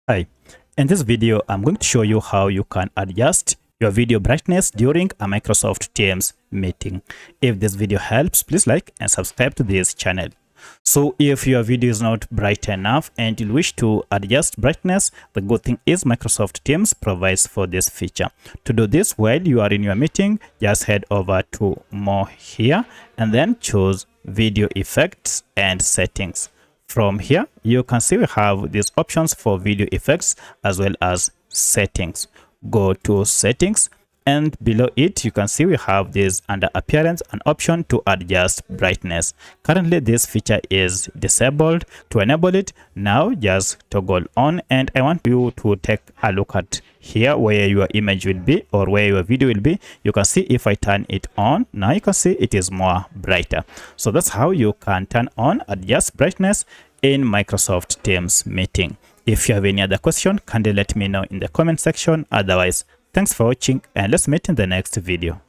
Hi, in this video, I'm going to show you how you can adjust your video brightness during a Microsoft Teams meeting. If this video helps, please like and subscribe to this channel. So if your video is not bright enough and you wish to adjust brightness, the good thing is Microsoft Teams provides for this feature. To do this while you are in your meeting, just head over to More here and then choose Video Effects and Settings. From here, you can see we have these options for video effects as well as settings. Go to settings, and below it you can see we have this under appearance an option to adjust brightness. Currently this feature is disabled. To enable it, now just toggle on, and I want you to take a look at here where your image will be or where your video will be. You can see if I turn it on, now you can see it is more brighter. So that's how you can turn on adjust brightness in Microsoft Teams meeting. If you have any other question, kindly let me know in the comment section. Otherwise, thanks for watching and let's meet in the next video.